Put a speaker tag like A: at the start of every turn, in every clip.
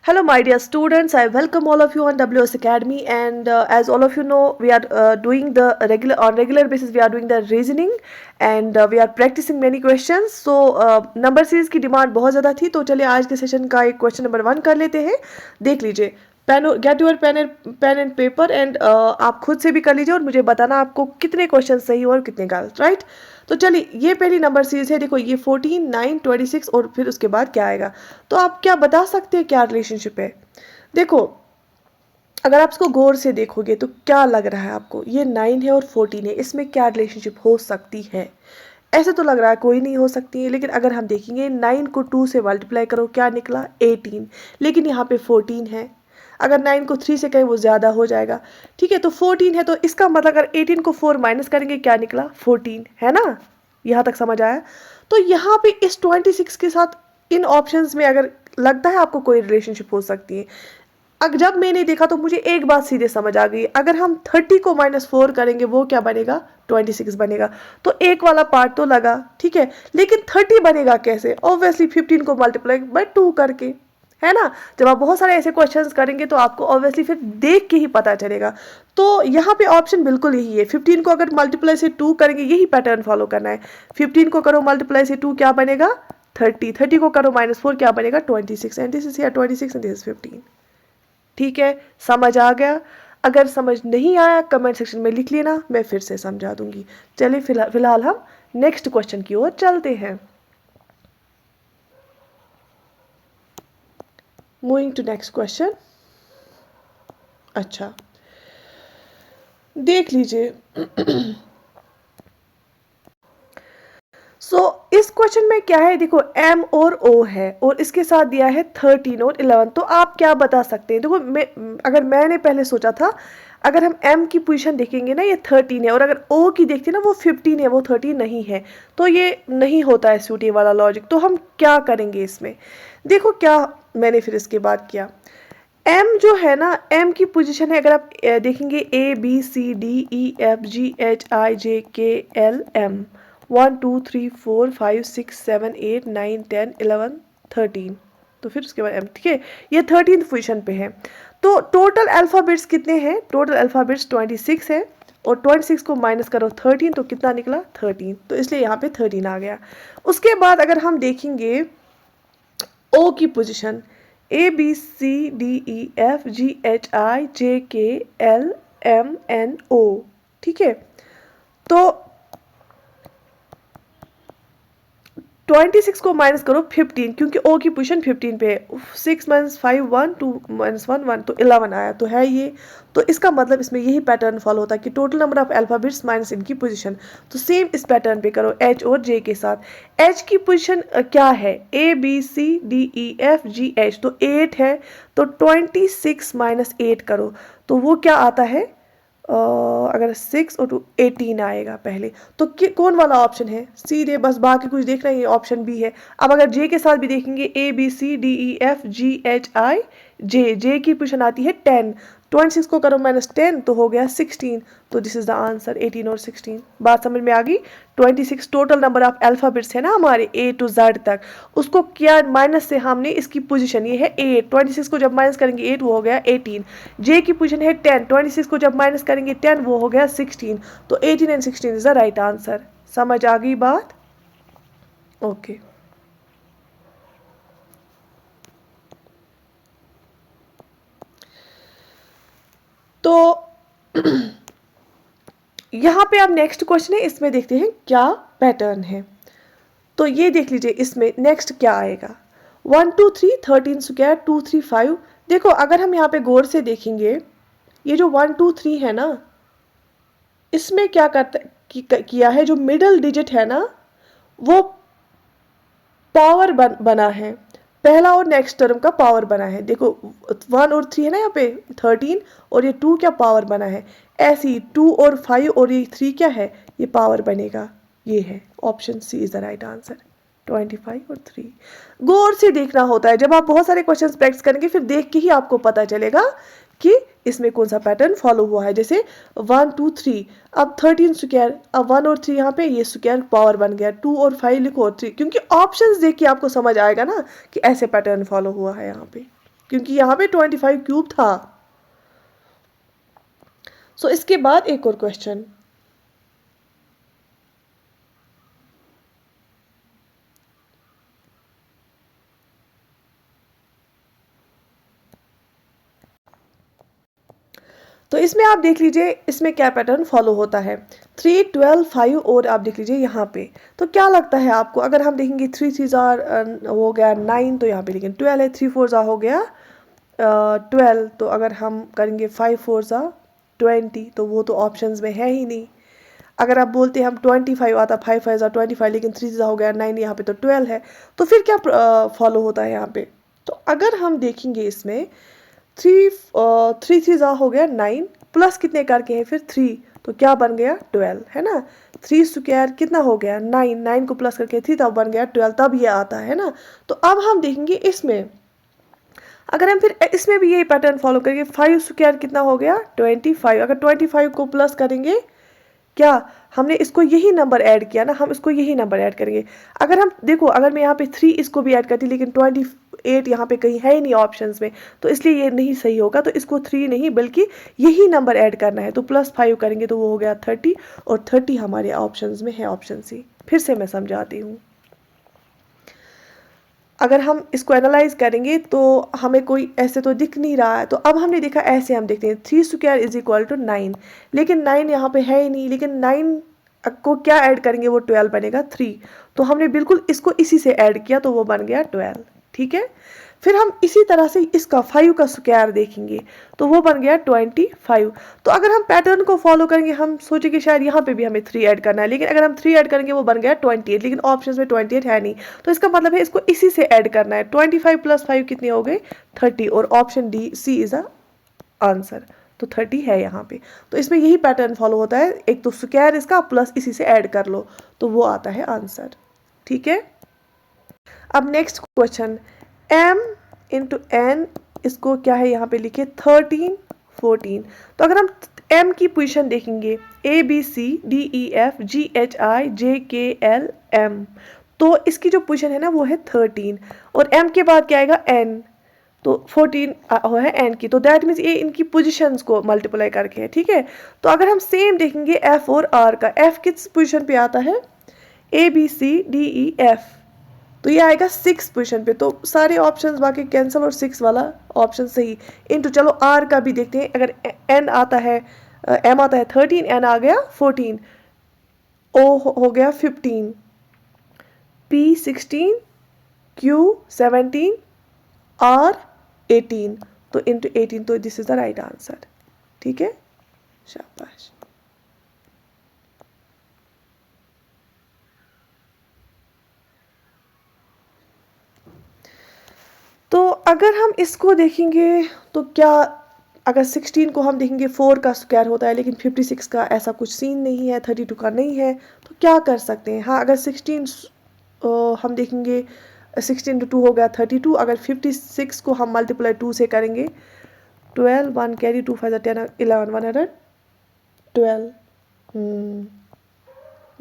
A: Hello, my dear students. I welcome all of you on WS Academy. And as all of you know, we are doing the regular basis. We are doing the reasoning, and we are practicing many questions. So number series की demand बहुत ज़्यादा थी, तो चलिए आज के session का एक क्वेश्चन नंबर 1 कर लेते हैं. देख लीजिए. Get your pen and paper and आप खुद से भी कर लीजिए और मुझे बताना आपको कितने क्वेश्चन सही और कितने गलत, राइट. तो चलिए, ये पहली नंबर सीरीज है. देखो, ये 14, 9, 26 और फिर उसके बाद क्या आएगा. तो आप क्या बता सकते हैं क्या रिलेशनशिप है. देखो, अगर आप इसको गौर से देखोगे तो क्या लग रहा है आपको, ये 9 है और 14 है, इसमें क्या रिलेशनशिप हो सकती है. ऐसे तो लग रहा है कोई नहीं हो सकती है, लेकिन अगर हम देखेंगे 9 को 2 से मल्टीप्लाई करो, क्या निकला 18. लेकिन यहाँ पे 14 है. अगर 9 को 3 से कहें वो ज़्यादा हो जाएगा. ठीक है, तो 14 है, तो इसका मतलब अगर 18 को 4 माइनस करेंगे क्या निकला 14, है ना. यहाँ तक समझ आया. तो यहाँ पे इस 26 के साथ इन ऑप्शंस में अगर लगता है आपको कोई रिलेशनशिप हो सकती है. अगर जब मैंने देखा तो मुझे एक बात सीधे समझ आ गई, अगर हम 30 को -4 करेंगे वो क्या बनेगा 26 बनेगा. तो एक वाला पार्ट तो लगा, ठीक है, लेकिन 30 बनेगा कैसे. ऑब्वियसली 15 को मल्टीप्लाई बाय 2 करके, है ना. जब आप बहुत सारे ऐसे क्वेश्चंस करेंगे तो आपको ऑब्वियसली फिर देख के ही पता चलेगा. तो यहाँ पे ऑप्शन बिल्कुल यही है. 15 को अगर मल्टीप्लाई से 2 करेंगे, यही पैटर्न फॉलो करना है. 15 को करो मल्टीप्लाई से 2 क्या बनेगा 30. 30 को करो -4 क्या बनेगा 26. And this is here 26 and this is 15. ठीक है, समझ आ गया. अगर समझ नहीं आया कमेंट सेक्शन में लिख लेना, मैं फिर से समझा दूंगी. चलिए फिलहाल हम नेक्स्ट क्वेश्चन की ओर चलते हैं. Moving to next question. अच्छा, देख लीजिए. इस क्वेश्चन में क्या है, देखो m और o है और इसके साथ दिया है 13 और 11. तो आप क्या बता सकते हैं. देखो, अगर मैंने पहले सोचा था, अगर हम m की पोजीशन देखेंगे ना, ये 13 है, और अगर o की देखते ना वो 15 है, वो 13 नहीं है. तो ये नहीं होता है सूट, ये वाला लॉजिक. तो हम क्या करेंगे इसमें. देखो क्या मैंने फिर इसके बाद किया. m जो है ना, m की पोजीशन है, अगर आप देखेंगे A B C D E F G H I J K L M 1 2 3 4 5 6 7 8 9 10 11 13. तो फिर उसके बाद m, ठीक है, ये 13th पोजीशन पे है. तो टोटल अल्फ़ाबेट्स कितने हैं, टोटल अल्फ़ाबेट्स 26 है, और 26 को माइनस करो 13 तो कितना निकला 13. तो इसलिए यहाँ पे 13 आ गया. उसके बाद अगर हम देखेंगे o की position, A B C D E F G H I J K L M N O, ठीक है. तो 26 को माइनस करो 15, क्योंकि ओ की पोजीशन 15 पे है. 6 - 5 1 2 - 1 1, तो 11 आया, तो है ये. तो इसका मतलब इसमें यही पैटर्न फॉलो होता है कि total number of alphabets minus इनकी पोजीशन. तो सेम इस पैटर्न पे करो एच और जे के साथ. एच की पोजीशन क्या है, A B C D E F G H, तो 8 है. तो 26 - 8 करो तो वो क्या आता है, अगर 6 और 2 18 आएगा पहले. तो कौन वाला ऑप्शन है, सीधे बस, बाकी कुछ देखना ही, ऑप्शन बी है. अब अगर जे के साथ भी देखेंगे A B C D E F G H I J, जे की पोजीशन आती है 10. 26 को करो -10 तो हो गया 16. तो दिस इज द आंसर 18 और 16. बात समझ में आ गई. 26 टोटल नंबर ऑफ अल्फ़ाबेट्स है ना हमारे A to Z तक, उसको किया माइनस से हमने इसकी पोजीशन, ये है 8. 26 को जब माइनस करेंगे 8 वो हो गया 18. जे की पोजीशन है 10. 26 को जब माइनस करेंगे 10 वो हो गया 16. तो 18 and 16 is the right answer. समझ आ गई बात. ओके. तो यहाँ पे अब नेक्स्ट क्वेश्चन है, इसमें देखते हैं क्या पैटर्न है. तो ये देख लीजिए, इसमें नेक्स्ट क्या आएगा. 1 2 3 13 स्क्वायर 2 3 5. देखो, अगर हम यहाँ पे गौर से देखेंगे, ये जो 1 2 3 है ना, इसमें क्या किया है, जो मिडल डिजिट है ना वो पावर बना है. पहला और नेक्स्ट टर्म का पावर बना है. देखो 1 और 3 है ना यहाँ पे 13, और ये 2 क्या पावर बना है. ऐसी 2 और 5 और ये 3 क्या है, ये पावर बनेगा. ये है option C is the right answer. 25 और 3. गौर से देखना होता है. जब आप बहुत सारे क्वेश्चन प्रैक्टिस करेंगे फिर देख के ही आपको पता चलेगा कि इसमें कौन सा पैटर्न फॉलो हुआ है. जैसे 1 2 3, अब 13 स्क्वायर, अब 1 और 3 यहाँ पे ये स्क्वायर पावर बन गया. 2 और 5 लिखो और 3, क्योंकि ऑप्शंस देख के आपको समझ आएगा ना कि ऐसे पैटर्न फॉलो हुआ है यहाँ पे. क्योंकि यहाँ पे 25 क्यूब था। सो इसके बाद एक और क्वेश्चन। तो इसमें आप देख लीजिए इसमें क्या पैटर्न फॉलो होता है। 3, 12, 5 और आप देख लीजिए यहाँ पे। तो क्या लगता है आपको, अगर हम देखेंगे 3 3 जार हो गया 9, तो यहाँ पे लेकिन 12 है, 3 4 जार हो गया 12, तो अगर हम करेंगे 5 4 जार 20, तो वो तो ऑप्शंस में है ही नहीं। अगर आप बोलते हैं हम 25 आता, 5 5 जार 25, लेकिन 3 जार हो गया 9, यहाँ पे तो 12 है, तो फिर क्या फॉलो होता है यहाँ पे। तो अगर हम देखेंगे इसमें 3 3 3 ज़ा हो गया 9, प्लस कितने करके हैं फिर 3, तो क्या बन गया 12, है ना। 3 स्क्वायर कितना हो गया 9, 9 को प्लस करके 3 तब बन गया 12, तब ये आता है ना। तो अब हम देखेंगे इसमें, अगर हम फिर इसमें भी यही पैटर्न फॉलो करेंगे, 5 स्क्वायर कितना हो गया 25, अगर 25 को प्लस करेंगे, क्या हमने इसको यही नंबर ऐड किया ना, हम इसको यही नंबर ऐड करेंगे। अगर हम देखो, अगर मैं यहाँ पे 3 इसको भी ऐड करती, लेकिन 28 यहाँ पे कहीं है ही नहीं ऑप्शंस में, तो इसलिए ये नहीं सही होगा। तो इसको 3 नहीं बल्कि यही नंबर ऐड करना है, तो +5 करेंगे तो वो हो गया 30, और 30 हमारे ऑप्शंस में है, ऑप्शन सी। फिर से मैं समझाती हूँ। अगर हम इसको एनालाइज करेंगे तो हमें कोई ऐसे तो दिख नहीं रहा है, तो अब हमने देखा ऐसे हम देखते हैं 3 स्क्वायर इज इक्वल टू 9, लेकिन 9 यहाँ पे है ही नहीं, लेकिन 9 को क्या ऐड करेंगे वो 12 बनेगा 3, तो हमने बिल्कुल इसको इसी से ऐड किया तो वो बन गया 12, ठीक है। फिर हम इसी तरह से इसका 5 का स्क्वायर देखेंगे तो वो बन गया 25। तो अगर हम पैटर्न को फॉलो करेंगे, हम सोचेंगे शायद यहाँ पे भी हमें 3 ऐड करना है, लेकिन अगर हम 3 ऐड करेंगे वो बन गया 28, लेकिन ऑप्शन में 28 है नहीं, तो इसका मतलब है इसको इसी से ऐड करना है। 25 + 5 कितने हो गए 30, और option D C is a answer, तो 30 है यहाँ पे। तो इसमें यही पैटर्न फॉलो होता है, एक तो स्क्वायर इसका प्लस इसी से ऐड कर लो तो वो आता है आंसर, ठीक है। अब next question, m into N, इसको क्या है यहाँ पे लिखिए 13 14। तो अगर हम m की पोजीशन देखेंगे ABCDEFGHIJKLM, तो इसकी जो पोजीशन है ना वो है 13, और m के बाद क्या आएगा n, तो 14 है n की, तो दैट मीन्स ये इनकी पोजीशंस को मल्टीप्लाई करके है, ठीक है। तो अगर हम सेम देखेंगे f और r का, f किस पोजीशन पे आता है ABCDEF, तो ये आएगा 6 पोजीशन पे, तो सारे ऑप्शंस बाकी कैंसिल और 6 वाला ऑप्शन सही। इनटू चलो आर का भी देखते हैं, अगर एन आता है एम आता है 13, एन आ गया 14, ओ हो गया 15, पी 16, क्यू 17, आर 18, तो इनटू 18, तो this is the right answer, ठीक है, शाबाश। तो अगर हम इसको देखेंगे तो क्या, अगर 16 को हम देखेंगे 4 का स्क्वायर होता है, लेकिन 56 का ऐसा कुछ सीन नहीं है, 32 का नहीं है, तो क्या कर सकते हैं। हाँ, अगर 16 हम देखेंगे 16 × 2 हो गया 32, अगर 56 को हम मल्टीप्लाई 2 से करेंगे 12, 1 कैरी 2 5 10 11 112,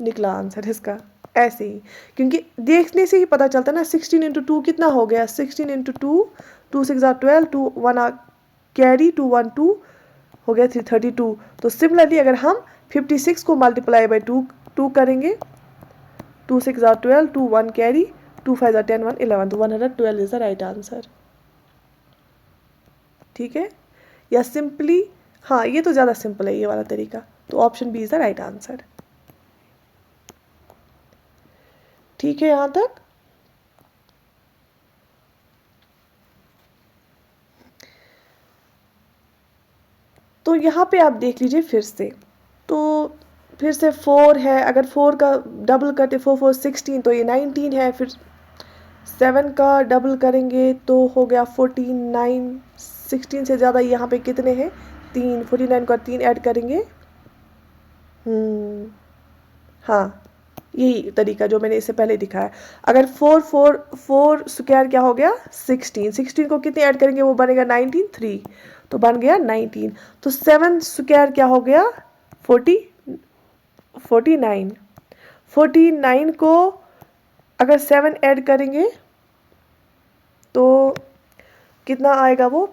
A: निकला आंसर इसका ऐसे ही, क्योंकि देखने से ही पता चलता है ना। 16 × 2 कितना हो गया, 16 × 2, 2 6 12, 2 1 कैरी 2 1 2 हो गया 32। तो सिमिलरली अगर हम 56 को मल्टीप्लाई बाई 2 करेंगे, 2 6 12, 2 1 कैरी 2 5 10 1 11, तो 112 इज द राइट आंसर, ठीक है। या सिंपली, हाँ ये तो ज़्यादा सिंपल है ये वाला तरीका, तो option B is the right answer, ठीक है यहाँ तक। तो यहाँ पे आप देख लीजिए फिर से, तो फिर से 4 है, अगर 4 का डबल करते 4 4 16, तो ये 19 है, फिर 7 का डबल करेंगे तो हो गया 49, 16 से ज़्यादा यहाँ पे कितने हैं 3, 49 का 3 ऐड करेंगे, हाँ यही तरीका जो मैंने इससे पहले दिखाया। अगर 4 4 4 स्क्वायर क्या हो गया 16, 16 को कितने ऐड करेंगे वो बनेगा 19, 3, तो बन गया 19। तो 7 स्क्वायर क्या हो गया 49, 49 को अगर 7 ऐड करेंगे तो कितना आएगा वो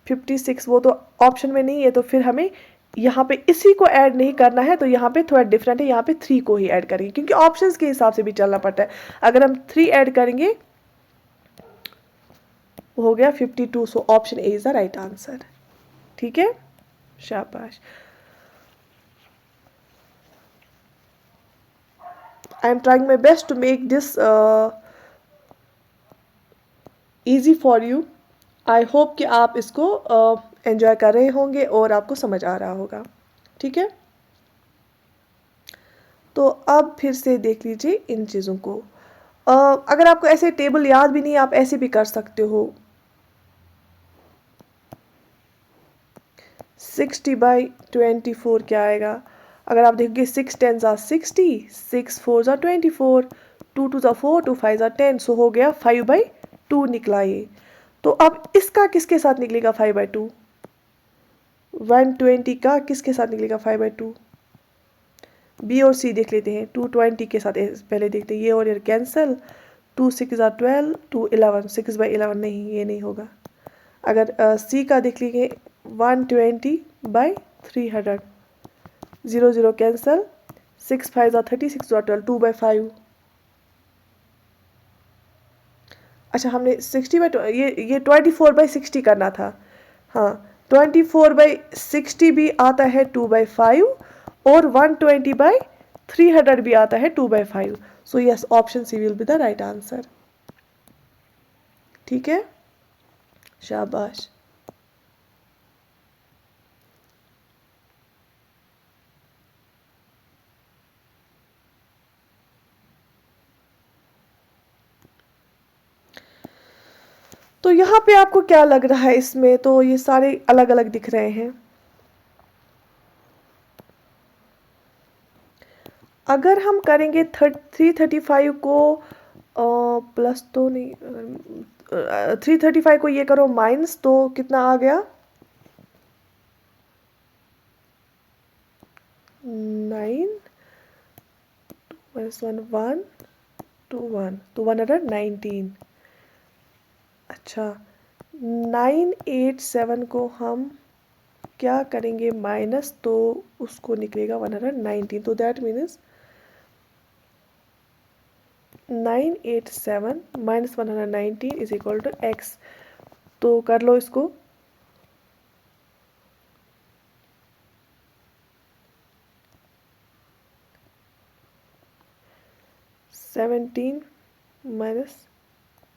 A: 56, वो तो ऑप्शन में नहीं है, तो फिर हमें यहाँ पे इसी को ऐड नहीं करना है, तो यहाँ पे थोड़ा डिफरेंट है, यहाँ पे 3 को ही ऐड करेंगे क्योंकि ऑप्शंस के हिसाब से भी चलना पड़ता है। अगर हम 3 ऐड करेंगे हो गया 52, so option A is the right answer. ठीक है, शाबाश। I am trying my best to make this easy for you. I hope कि आप इसको एंजॉय कर रहे होंगे और आपको समझ आ रहा होगा। ठीक है, तो अब फिर से देख लीजिए इन चीज़ों को। अगर आपको ऐसे टेबल याद भी नहीं, आप ऐसे भी कर सकते हो। 60/24 क्या आएगा? अगर आप देखोगे 6 10 ज़ा 60, 6 4 ज़ा 24, 2 2 ज़ा 4, 2 5 ज़ा 10, सो हो गया 5/2 निकला ये। तो अब इसका किसके साथ निकलेगा 5/2? 120 का किसके साथ निकलेगा 5/2? बी और सी देख लेते हैं। 220 के साथ पहले देखते हैं, ये और ये कैंसिल। 2 6 ज़ा 12, 2 11, 6/11 नहीं, ये नहीं होगा। अगर सी का देख लीजिए 120/300, 0 0 कैंसिल। 6 5 ज़ा 30, 6 ज़ा 12, 2/5। अच्छा, हमने 60 ये 24/60 करना था। हाँ, 24/60 भी आता है 2/5, और 120/300 भी आता है 2/5। So yes, option C will be the right answer. ठीक है, शाबाश। तो यहाँ पे आपको क्या लग रहा है इसमें? तो ये सारे अलग अलग दिख रहे हैं। अगर हम करेंगे 335 को प्लस तो नहीं, 335 को ये करो माइनस, तो कितना आ गया? 9 -1 1 2 1, तो 119। अच्छा, 987 को हम क्या करेंगे माइनस, तो उसको निकलेगा 119, तो that means 987 minus 119 is equal to X. तो कर लो इसको। 17 माइनस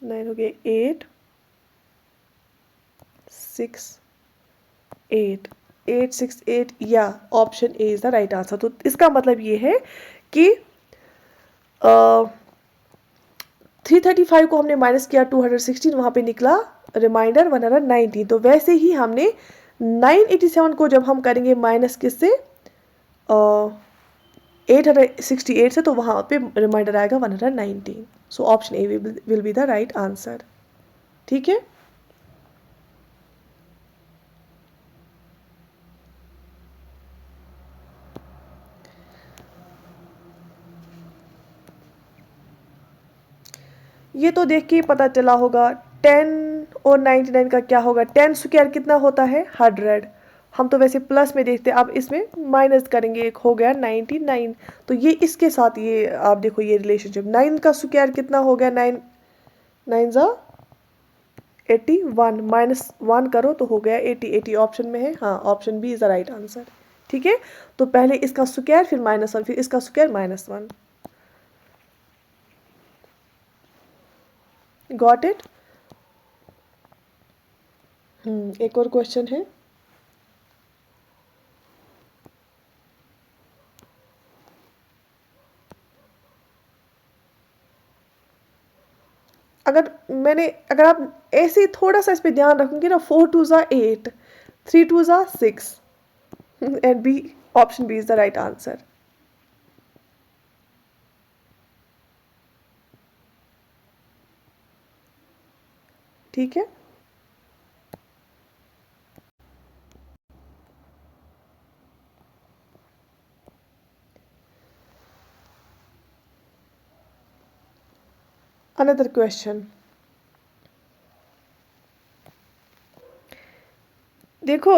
A: 9 हो गया 8 6 8 8 6 8, या option A is the right answer. तो इसका मतलब ये है कि 335 को हमने माइनस किया 216, वहाँ पे निकला रिमाइंडर 119। तो वैसे ही हमने 987 को जब हम करेंगे माइनस किससे, 868 से, तो वहाँ पे रिमाइंडर आएगा 119। सो option A will be the right answer. ठीक है, ये तो देख के ही पता चला होगा। 10 और 99 का क्या होगा? 10 स्क्वायर कितना होता है? 100। हम तो वैसे प्लस में देखते हैं, अब इसमें माइनस करेंगे, एक हो गया 99। तो ये इसके साथ, ये आप देखो ये रिलेशनशिप, 9 का स्क्वायर कितना हो गया? 9 9 ज़ा 81, माइनस 1 करो तो हो गया 80। 80 ऑप्शन में है, हाँ, option B is the right answer. ठीक है, तो पहले इसका स्क्वायर, फिर -1, फिर इसका स्क्वायर -1। Got it? एक और क्वेश्चन है। अगर आप ऐसे ही थोड़ा सा इस पे ध्यान रखेंगे ना, 4 2 ज़ा 8, 3 2 ज़ा 6, and B, option B is the right answer. ठीक है, अनदर क्वेश्चन। देखो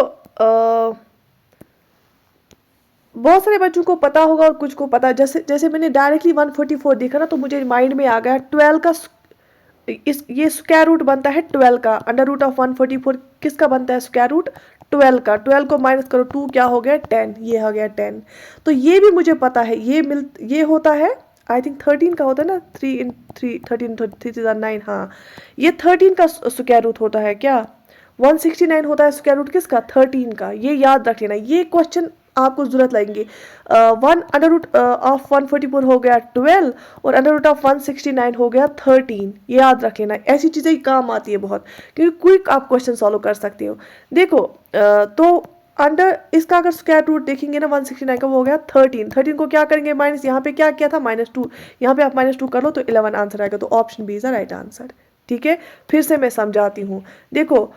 A: बहुत सारे बच्चों को पता होगा और कुछ को पता, जैसे जैसे मैंने डायरेक्टली 144 देखा ना, तो मुझे माइंड में आ गया 12 का इस ये स्क्वायर रूट बनता है 12 का। अंडर रूट ऑफ 144 किसका बनता है? स्क्वायर रूट 12 का। 12 को माइनस करो, 2 क्या हो गया? 10। ये हो गया 10। तो ये भी मुझे पता है, ये होता है आई थिंक 13 का होता है ना, 3 इन 3 13 3 हाँ, ये 13 का स्क्वायर रूट होता है क्या? 169 होता है स्क्वायर रूट किसका? 13 का। ये याद रख लेना, ये क्वेश्चन आपको जरूरत लगेंगे। वन अंडर रूट ऑफ 144 हो गया 12 और अंडर रूट ऑफ 169 हो गया 13। ये याद रख लेना, ऐसी चीज़ें ही काम आती है बहुत, क्योंकि क्विक आप क्वेश्चन सॉल्व कर सकते हो। देखो तो अंडर इसका अगर स्क्वायर रूट देखेंगे ना 169 का, वो हो गया 13। 13 को क्या करेंगे? माइनस, यहाँ पे क्या किया था? -2। यहाँ पे आप -2 कर लो तो 11 आंसर आएगा। तो option B is the right answer. ठीक है, फिर से मैं समझाती हूँ। देखो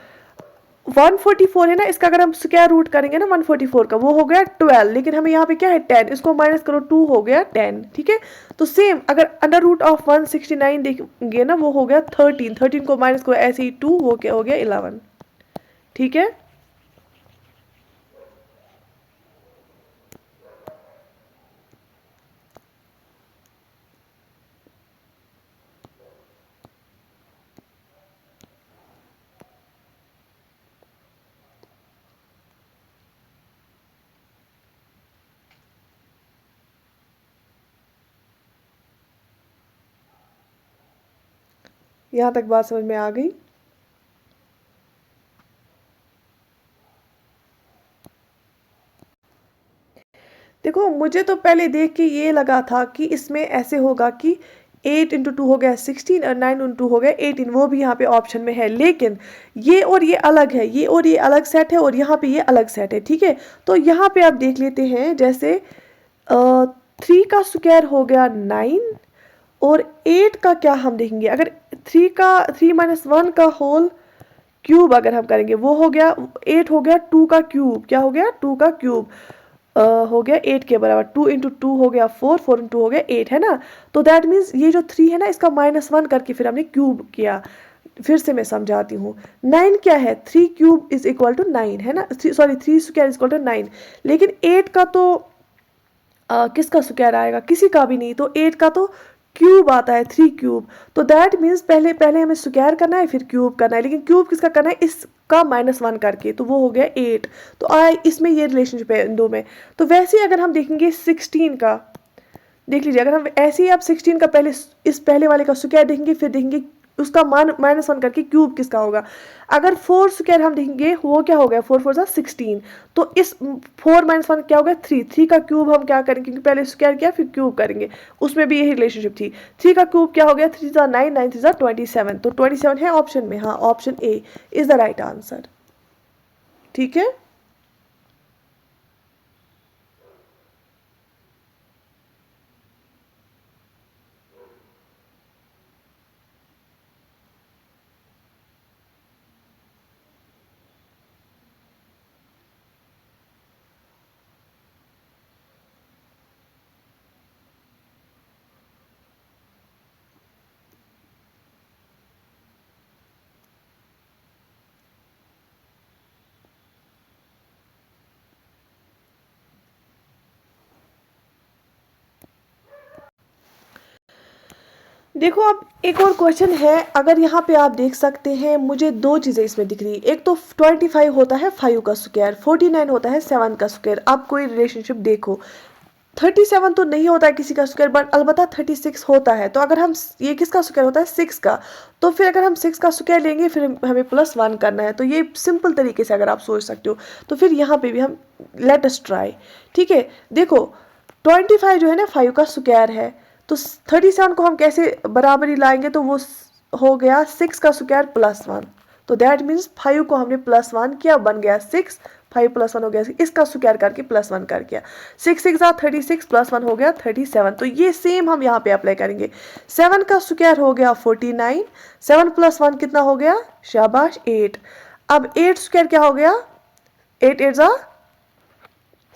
A: 144 है ना, इसका अगर हम स्क्वायर रूट करेंगे ना 144 का, वो हो गया 12, लेकिन हमें यहाँ पे क्या है? 10। इसको माइनस करो, 2 हो गया 10। ठीक है, तो सेम अगर अंडर रूट ऑफ 169 देखेंगे ना, वो हो गया 13। 13 को माइनस करो, ऐसे ही 2 हो गया 11। ठीक है, यहाँ तक बात समझ में आ गई? देखो मुझे तो पहले देख के ये लगा था कि इसमें ऐसे होगा कि 8 इंटू 2 हो गया 16 और 9 इंटू 2 हो गया 18, वो भी यहाँ पे ऑप्शन में है। लेकिन ये और ये अलग है, ये और ये अलग सेट है, और यहाँ पे ये अलग सेट है। ठीक है, तो यहाँ पे आप देख लेते हैं, जैसे 3 का स्क्वायर हो गया 9 और 8 का क्या हम देखेंगे? अगर 3 माइनस 1 का होल क्यूब अगर हम करेंगे, वो हो गया 8 हो गया 2 का क्यूब। क्या हो गया? 2 का क्यूब हो गया 8 के बराबर। 2 इंटू 2 हो गया 4, 4 इंटू हो गया 8, है ना। तो दैट मीन्स ये जो 3 है ना, इसका -1 करके फिर हमने क्यूब किया। फिर से मैं समझाती हूँ। 9 क्या है? 3 क्यूब इज इक्वल टू 9, है ना। Sorry 3 square is equal to 9। लेकिन 8 का तो किसका स्क्वायर आएगा? किसी का भी नहीं। तो 8 का तो क्यूब आता है, 3 क्यूब। तो दैट मीन्स पहले पहले हमें स्क्वायर करना है, फिर क्यूब करना है। लेकिन क्यूब किसका करना है? इसका -1 करके, तो वो हो गया 8। तो इसमें ये रिलेशनशिप है इन दो में। तो वैसे ही अगर हम देखेंगे 16 का, देख लीजिए, अगर हम ऐसे ही आप 16 का पहले इस पहले वाले का स्क्वायर देखेंगे, फिर देखेंगे उसका -1 करके क्यूब किसका होगा। अगर 4 स्क्वायर हम देखेंगे, वो क्या हो गया? 4 4 16। तो इस 4 -1 क्या हो गया? 3। 3 का क्यूब हम क्या करेंगे? क्योंकि पहले स्क्वायर किया फिर क्यूब करेंगे, उसमें भी यही रिलेशनशिप थी। 3 का क्यूब क्या हो गया? 3 9, 9 3 27। तो 27 है ऑप्शन में। हाँ, option A is the right answer. ठीक है, देखो अब एक और क्वेश्चन है। अगर यहाँ पे आप देख सकते हैं, मुझे दो चीज़ें इसमें दिख रही है। एक तो 25 होता है 5 का स्क्वायर, 49 होता है 7 का स्क्वायर। आप कोई रिलेशनशिप देखो। 37 तो नहीं होता है किसी का स्क्वायर, बट अलबत्ता 36 होता है। तो अगर हम ये किसका स्क्वायर होता है? 6 का। तो फिर अगर हम 6 का स्क्वायर लेंगे, फिर हमें +1 करना है। तो ये सिंपल तरीके से अगर आप सोच सकते हो, तो फिर यहाँ पे भी हम लेट अस ट्राई। ठीक है, देखो 25 जो है ना 5 का स्क्वायर है, तो 37 को हम कैसे बराबरी लाएंगे? तो वो हो गया 6 का स्क्वायर +1। तो दैट मीन्स 5 को हमने +1 किया, बन गया 6। 5 +1 हो गया, इसका स्क्वायर करके +1 कर गया। 6 6 36 +1 हो गया 37। तो ये सेम हम यहाँ पे अप्लाई करेंगे। 7 का स्क्वायर हो गया 49। 7 +1 कितना हो गया? शाबाश 8। अब 8 स्क्वायर क्या हो गया? 8 8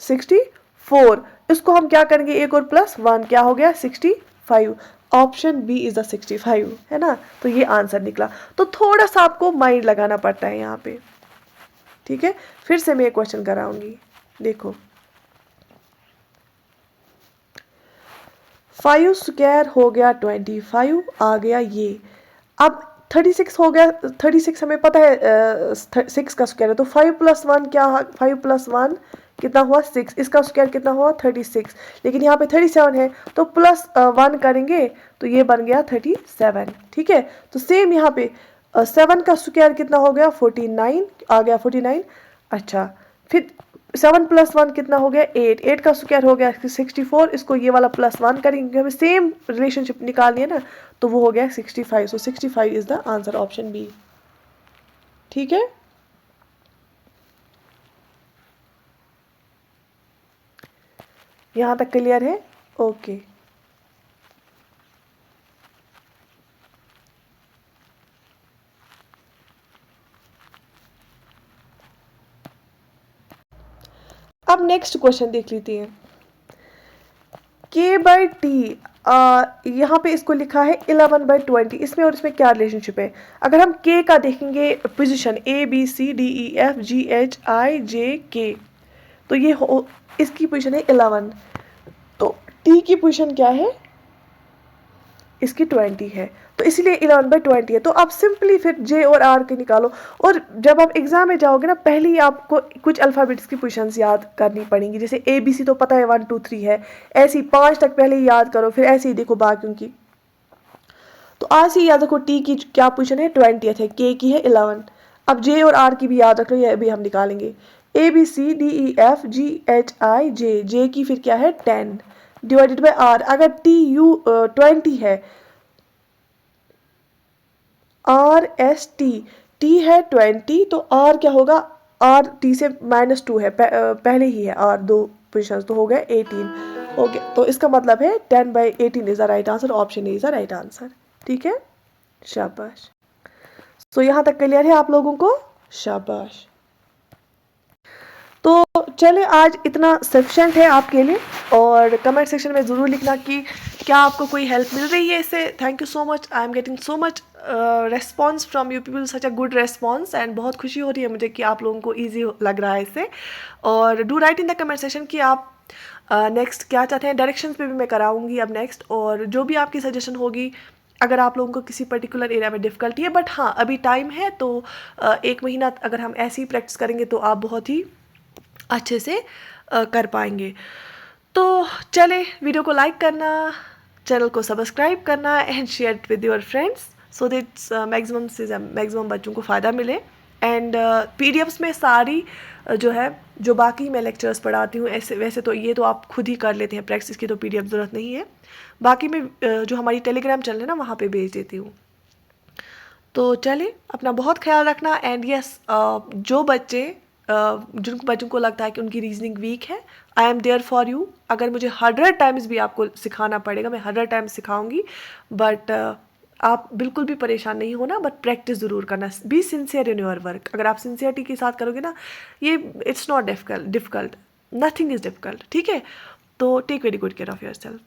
A: 64। इसको हम क्या करेंगे? एक और +1 क्या हो गया? 65। ऑप्शन बी इज द 65, है ना। तो ये आंसर निकला। तो थोड़ा सा आपको माइंड लगाना पड़ता है यहाँ पे। ठीक है, फिर से मैं एक क्वेश्चन कराऊंगी, देखो 5 स्क्वायर हो गया 25 आ गया ये। अब 36 हो गया, 36 हमें पता है 6 का स्क्वायर है, तो 5 + 1 क्या, 5 + 1 कितना हुआ 6, इसका स्क्वायर कितना हुआ 36, लेकिन यहाँ पे 37 है तो +1 करेंगे तो ये बन गया 37। ठीक है, तो सेम यहाँ पे 7 का स्क्वायर कितना हो गया 49 आ गया 49। अच्छा, फिर 7 + 1 कितना हो गया 8, 8 का स्क्वायर हो गया 64, इसको ये वाला +1 करेंगे क्योंकि हमें सेम रिलेशनशिप निकालनी है ना, तो वो हो गया 65। So 65 is the answer, option B. ठीक है, यहाँ तक क्लियर है? ओके। अब नेक्स्ट क्वेश्चन देख लेते हैं। k/t, यहाँ पे इसको लिखा है 11/20, इसमें और इसमें क्या रिलेशनशिप है? अगर हम k का देखेंगे पोजीशन ABCDEFGHIJK, तो ये इसकी पोजीशन है 11, तो t की पोजीशन क्या है, इसकी 20 है, तो इसलिए 11/20 है। तो आप सिंपली फिर J और R के निकालो, और जब आप एग्जाम में जाओगे ना, पहले ही आपको कुछ अल्फ़ाबेट्स की पोजीशंस याद करनी पड़ेंगी, जैसे ABC तो पता है 1 2 3 है, ऐसे ही 5 तक पहले ही याद करो, फिर ऐसे ही देखो बाकियों की। तो आज से याद रखो T की क्या पोजीशन है 20th है, K की है 11। अब J और R की भी याद रख लो, ये भी हम निकालेंगे। ABCDEFGHIJ, J की फिर क्या है 10 डिवाइडेड बाई R। अगर TU 20 है, RST, T है 20 तो R क्या होगा, R T से -2 है, पहले ही है R 2 पोजिशन, तो हो गया 18। ओके, तो इसका मतलब है 10/18 is the right answer, option A is the right answer. ठीक है, शाबाश। तो यहाँ तक क्लियर है आप लोगों को? शाबाश। तो चले, आज इतना सफिशेंट है आपके लिए, और कमेंट सेक्शन में ज़रूर लिखना कि क्या आपको कोई हेल्प मिल रही है इससे। Thank you so much, I am getting so much response from you people, such a good response, and बहुत खुशी हो रही है मुझे कि आप लोगों को ईजी लग रहा है इससे। और do right in the comment section कि आप नेक्स्ट क्या चाहते हैं, डायरेक्शंस पे भी मैं कराऊंगी अब नेक्स्ट, और जो भी आपकी सजेशन होगी, अगर आप लोगों को किसी पर्टिकुलर एरिया में डिफ़िकल्टी है, बट हाँ अभी टाइम है, तो 1 महीना अगर हम ऐसे ही प्रैक्टिस करेंगे तो आप बहुत ही अच्छे से कर पाएंगे। तो चले, वीडियो को लाइक करना, चैनल को सब्सक्राइब करना, and share it with your friends, so that maximum बच्चों को फ़ायदा मिले। एंड PDFs में सारी जो है, जो बाकी मैं लेक्चर्स पढ़ाती हूँ, ऐसे वैसे तो ये तो आप खुद ही कर लेते हैं, प्रैक्टिस की तो PDF ज़रूरत नहीं है। बाकी मैं जो हमारी टेलीग्राम चैनल है ना, वहाँ पे भेज देती हूँ। तो चलिए, अपना बहुत ख्याल रखना, एंड यस, जो बच्चे जिन बच्चों को लगता है कि उनकी रीजनिंग वीक है, I am there for you. अगर मुझे 100 टाइम्स भी आपको सिखाना पड़ेगा, मैं 100 टाइम्स सिखाऊंगी, बट आप बिल्कुल भी परेशान नहीं होना, बट प्रैक्टिस ज़रूर करना, be sincere in your work. अगर आप सिंसियरिटी के साथ करोगे ना, ये it's not difficult, nothing is difficult. ठीक है, तो take very good care of your self.